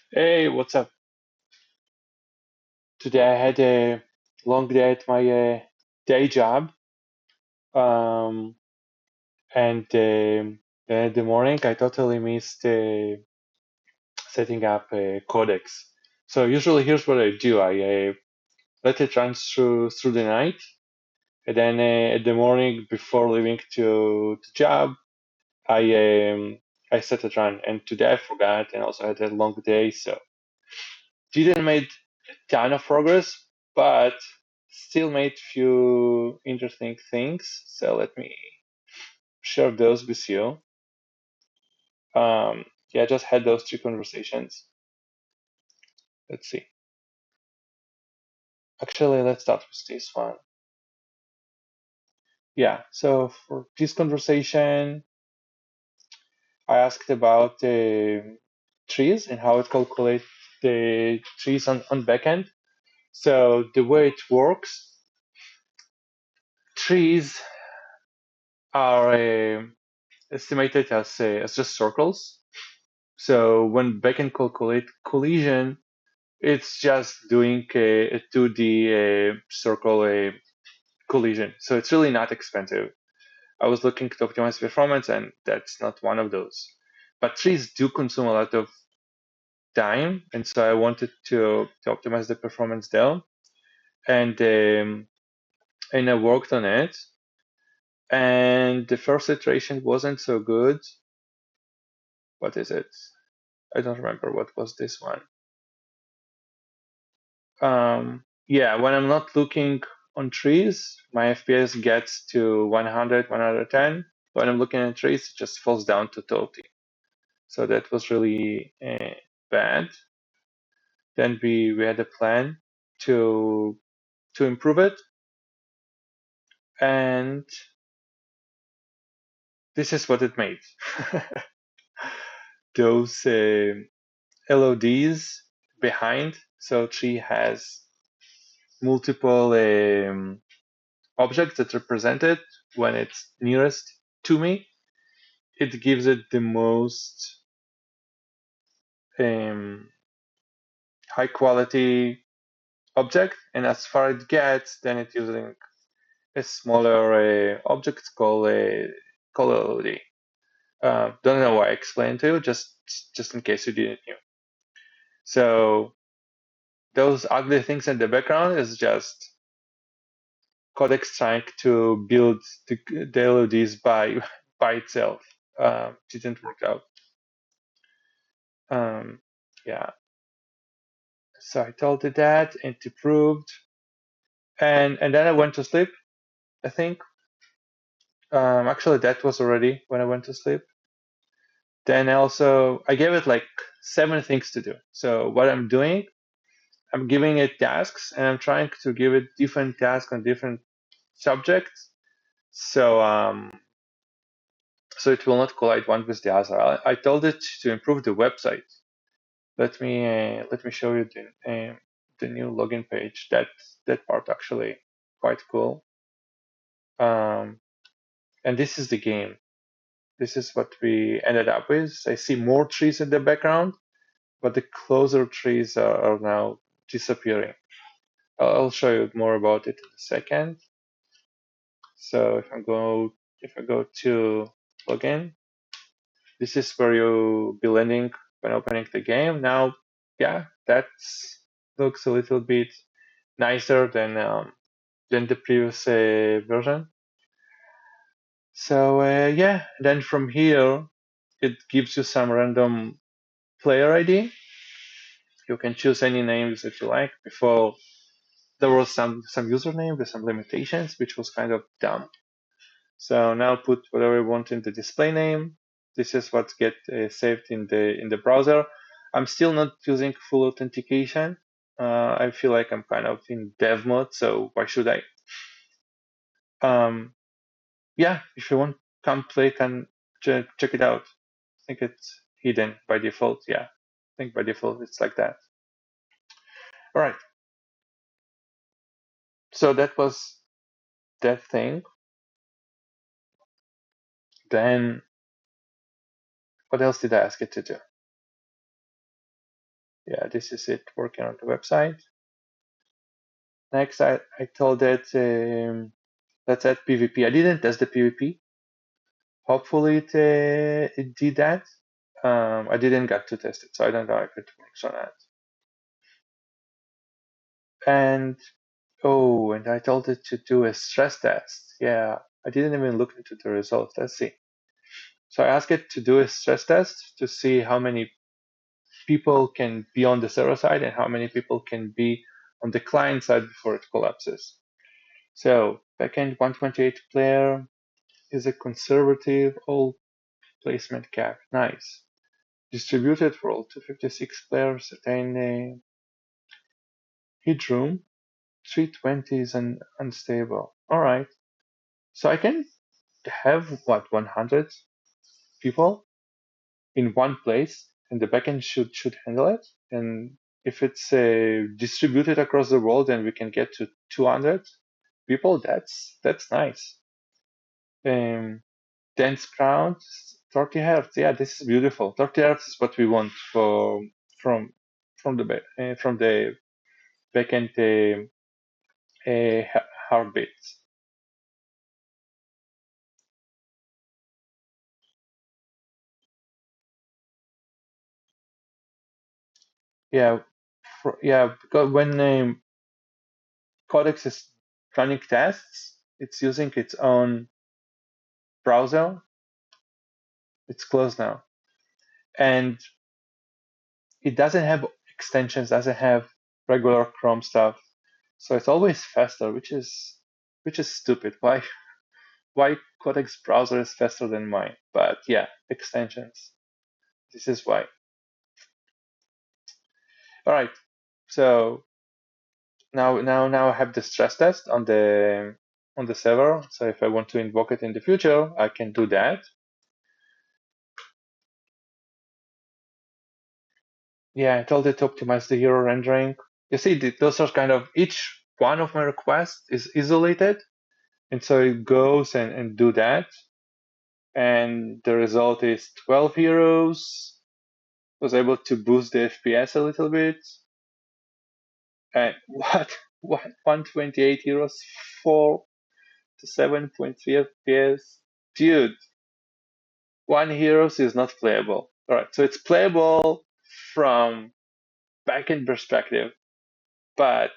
Hey, what's up? Today I had a long day at my day job, um, and then in the morning I totally missed setting up a codecs. So usually here's what I do: I let it run through the night, and then at the morning before leaving to the job, I um, I set it run. And today I forgot, and also had a long day, so didn't make ton of progress, but still made few interesting things. So let me share those with you. Yeah, I just had those two conversations. Let's see. Actually, let's start with this one. Yeah, so for this conversation, I asked about trees and how it calculates the trees on backend. So the way it works, trees are estimated as just circles. So when backend calculate collision, it's just doing a 2D circle collision. So it's really not expensive. I was looking to optimize performance, and that's not one of those. But trees do consume a lot of time, and so I wanted to optimize the performance there. And I worked on it. And the first iteration wasn't so good. What is it? I don't remember what was this one. Yeah, when I'm not looking on trees, my FPS gets to 100, 110. When I'm looking at trees, it just falls down to 30. So that was really bad. Then we had a plan to improve it, and this is what it made. Those LODs behind, so tree has multiple objects that represent it when it's nearest to me. It gives it the most high quality object, and as far as it gets, then it's using a smaller object called a LOD. Don't know why I explained to you, just in case you didn't know. So those ugly things in the background is just Codex trying to build the LODs by itself. Didn't work out. Yeah. So I told it that, and it proved, and then I went to sleep. I think. Actually, that was already when I went to sleep. Then I gave it like 7 things to do. So what I'm doing, I'm giving it tasks, and I'm trying to give it different tasks on different subjects. So it will not collide one with the other. I told it to improve the website. Let me show you the new login page. That part actually quite cool. And this is the game. This is what we ended up with. I see more trees in the background, but the closer trees are now disappearing. I'll show you more about it in a second. So if I go to login, this is where you'll be landing when opening the game. Now, yeah, that looks a little bit nicer than the previous version. So yeah, then from here it gives you some random player ID. You can choose any names that you like. Before there was some username with some limitations, which was kind of dumb. So now put whatever you want in the display name. This is what get saved in the browser. I'm still not using full authentication. I feel like I'm kind of in dev mode, so why should I? Yeah, if you want, come play, can check it out. I think it's hidden by default. Yeah, I think by default it's like that. All right. So that was that thing. Then what else did I ask it to do? Yeah, this is it working on the website. Next, I told it let's add PvP. I didn't test the PvP. Hopefully it did that. I didn't get to test it, so I don't know if it works or not. And and I told it to do a stress test. Yeah, I didn't even look into the results. Let's see. So I asked it to do a stress test to see how many people can be on the server side and how many people can be on the client side before it collapses. So backend 128 player is a conservative old placement cap. Nice. Distributed for all 256 players, attain a headroom. 320 is unstable. All right. So I can have what 100 people in one place, and the backend should handle it. And if it's distributed across the world, then we can get to 200 people. That's nice. Dense crowd, 30 hertz. Yeah, this is beautiful. 30 hertz is what we want from the backend heartbeats. Yeah, because when Codex is running tests, it's using its own browser. It's closed now, and it doesn't have extensions, doesn't have regular Chrome stuff, so it's always faster, which is stupid. Why Codex browser is faster than mine? But yeah, extensions. This is why. All right, so now I have the stress test on the server. So if I want to invoke it in the future, I can do that. Yeah, I told it to optimize the hero rendering. You see, those are kind of each one of my requests is isolated, and so it goes and do that. And the result is 12 heroes. Was able to boost the FPS a little bit. And what 128 heroes, 4 to 7.3 FPS. Dude, one heroes is not playable. All right, so it's playable from backend perspective, but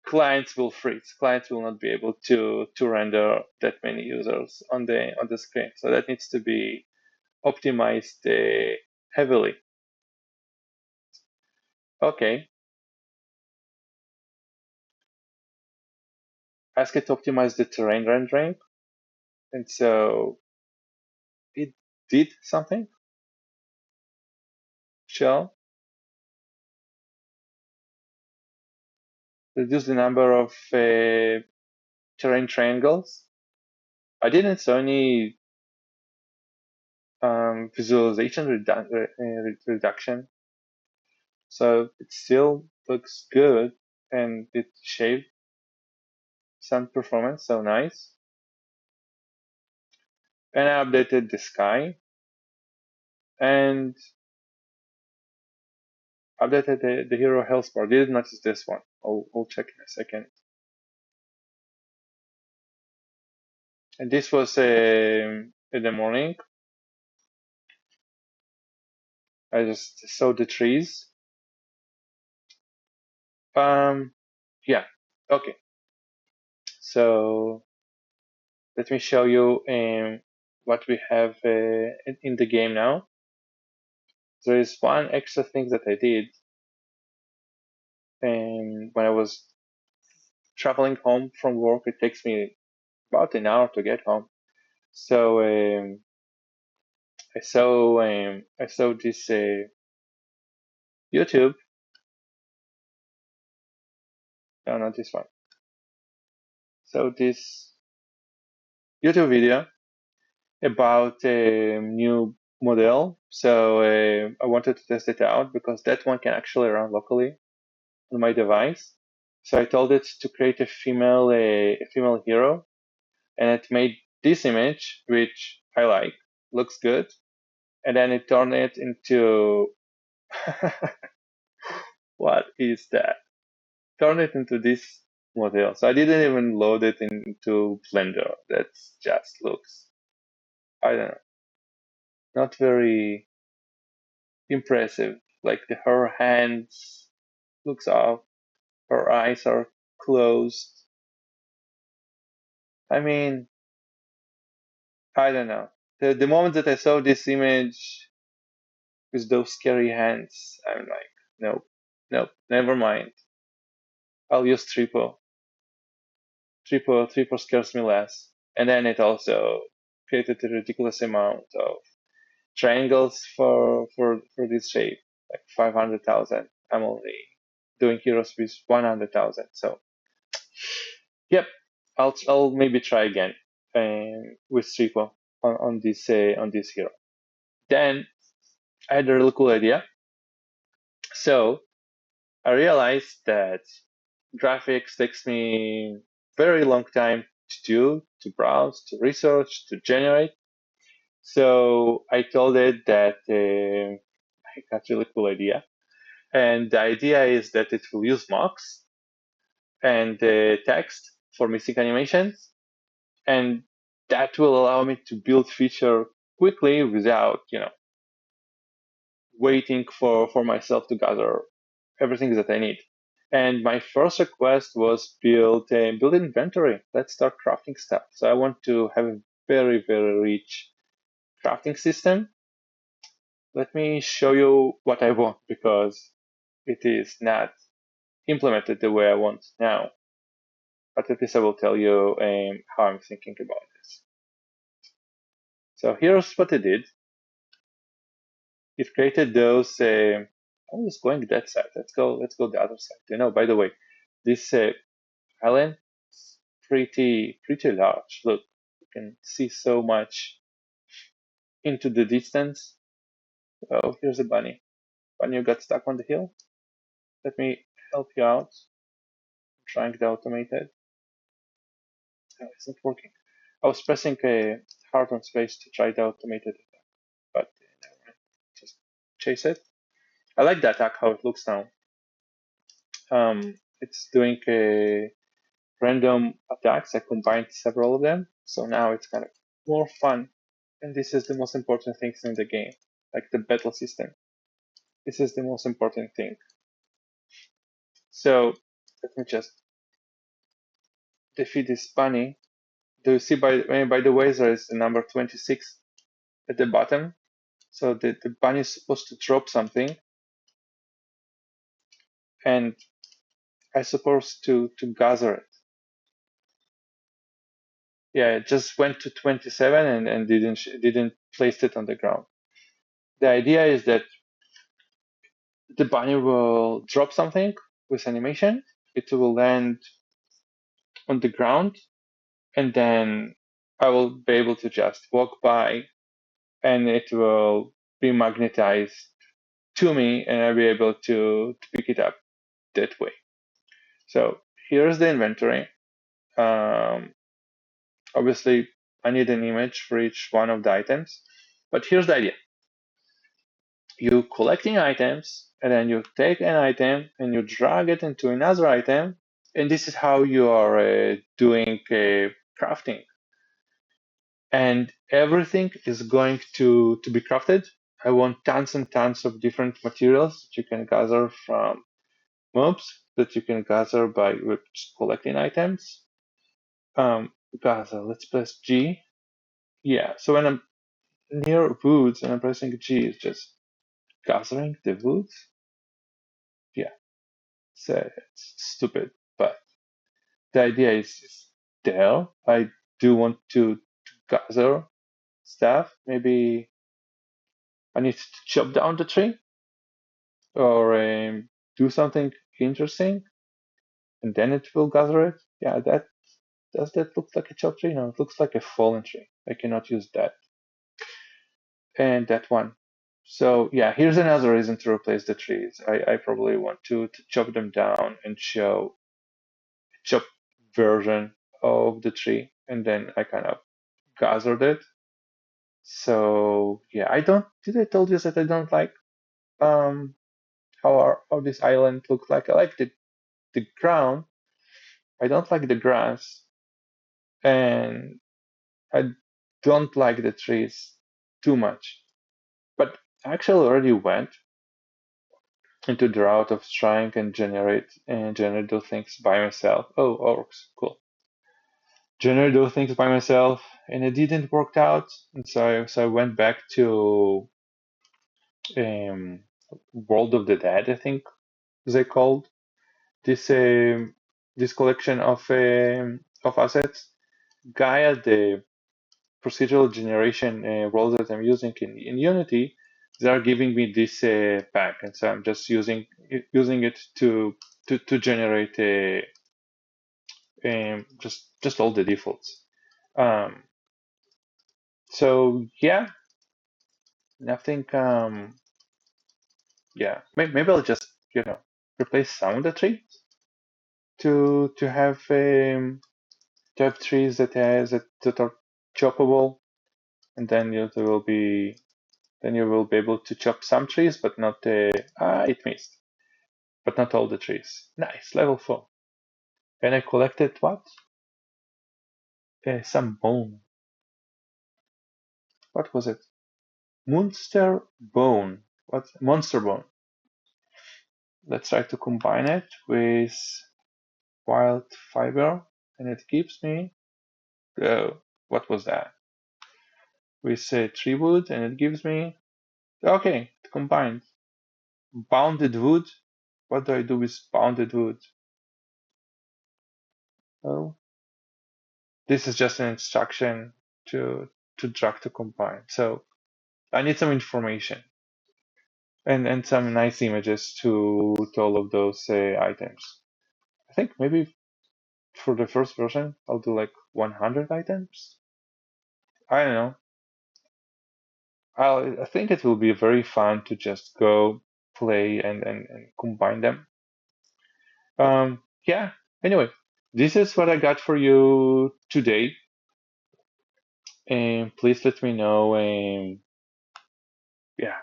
clients will freeze. Clients will not be able to render that many users on the screen. So that needs to be optimized heavily. Okay. Ask it to optimize the terrain rendering, and so it did something. Shell reduce the number of terrain triangles. I didn't see any visualization reduction, so it still looks good, and it shaved some performance, so nice. And I updated the sky and updated the hero health bar. Didn't notice this one. I'll check in a second. And this was in the morning. I just saw the trees. Yeah, okay. So let me show you what we have in the game now. There is one extra thing that I did when I was traveling home from work. It takes me about an hour to get home. So I saw this YouTube. No, not this one. So this YouTube video about a new model. So I wanted to test it out because that one can actually run locally on my device. So I told it to create a female hero, and it made this image, which I like, looks good, and then it turned it into what is that? Turn it into this model. So I didn't even load it into Blender. That just looks, I don't know, not very impressive. Like her hands looks off, her eyes are closed. I mean, I don't know. The moment that I saw this image with those scary hands, I'm like, nope, nope, never mind. I'll use triple. Triple scares me less. And then it also created a ridiculous amount of triangles for this shape, like 500,000. I'm only doing heroes with 100,000. So, yep, I'll maybe try again with triple on this hero. Then I had a really cool idea. So I realized that graphics takes me very long time to do, to browse, to research, to generate. So I told it that I got a really cool idea. And the idea is that it will use mocks and text for missing animations. And that will allow me to build feature quickly without, waiting for myself to gather everything that I need. And my first request was build inventory. Let's start crafting stuff. So I want to have a very, very rich crafting system. Let me show you what I want because it is not implemented the way I want now. But at least I will tell you how I'm thinking about this. So here's what it did. It created those. I was going that side. Let's go the other side. By the way, this island is pretty large. Look, you can see so much into the distance. Oh, here's a bunny. Bunny got stuck on the hill. Let me help you out. I'm trying to automate it. Oh, it's not working. I was pressing hard on space to try to automate it, but just chase it. I like the attack, how it looks now. It's doing random attacks. I combined several of them, so now it's kind of more fun. And this is the most important thing in the game, like the battle system. This is the most important thing. So let me just defeat this bunny. Do you see by the way there is the number 26 at the bottom? So the bunny is supposed to drop something, and I supposed to gather it. Yeah, it just went to 27 and didn't place it on the ground. The idea is that the bunny will drop something with animation. It will land on the ground, and then I will be able to just walk by, and it will be magnetized to me, and I'll be able to pick it up that way. So here's the inventory. Obviously, I need an image for each one of the items, but here's the idea. You collecting items, and then you take an item and you drag it into another item, and this is how you are doing crafting. And everything is going to be crafted. I want tons and tons of different materials that you can gather from mobs, that you can gather by collecting items. Gather, let's press G. Yeah, so when I'm near woods and I'm pressing G, it's just gathering the woods. Yeah, so it's stupid, but the idea is there. I do want to gather stuff. Maybe I need to chop down the tree or do something interesting, and then it will gather it. Yeah, does that look like a chopped tree? No, it looks like a fallen tree. I cannot use that. And that one. So yeah, here's another reason to replace the trees. I probably want to chop them down and show a chopped version of the tree, and then I kind of gathered it. So yeah, did I told you that I don't like how this island looks like. I like the ground. I don't like the grass, and I don't like the trees too much. But I actually already went into the route of trying and generate those things by myself. Oh, orcs, cool. Generate those things by myself, and it didn't work out. And so I went back to um, World of the Dead, I think they called this this collection of assets. Gaia, the procedural generation role that I'm using in Unity, they are giving me this pack, and so I'm just using it to generate just all the defaults. Um, so yeah, nothing. Yeah, maybe I'll just replace some of the trees to have trees that are choppable, and then you will be able to chop some trees, but not it missed, but not all the trees. Nice, level 4. And I collected what? Some bone. What was it? Monster bone. What? Monster bone. Let's try to combine it with wild fiber, and it gives me. What was that? With tree wood, and it gives me. Okay, it combined. Bounded wood. What do I do with bounded wood? Oh, this is just an instruction to drag to combine. So I need some information and some nice images to all of those items. I think maybe for the first version I'll do like 100 items. I don't know. I think it will be very fun to just go play and combine them. Yeah. Anyway, this is what I got for you today. And please let me know. Yeah,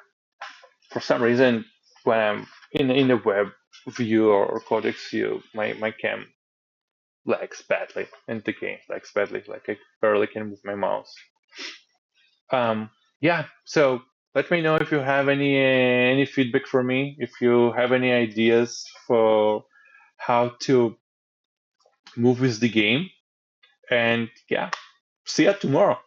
for some reason, when I'm in the web view or codex view, my cam lags badly, and the game lags badly. Like I barely can move my mouse. Yeah. So let me know if you have any feedback for me. If you have any ideas for how to move with the game. And yeah, see you tomorrow.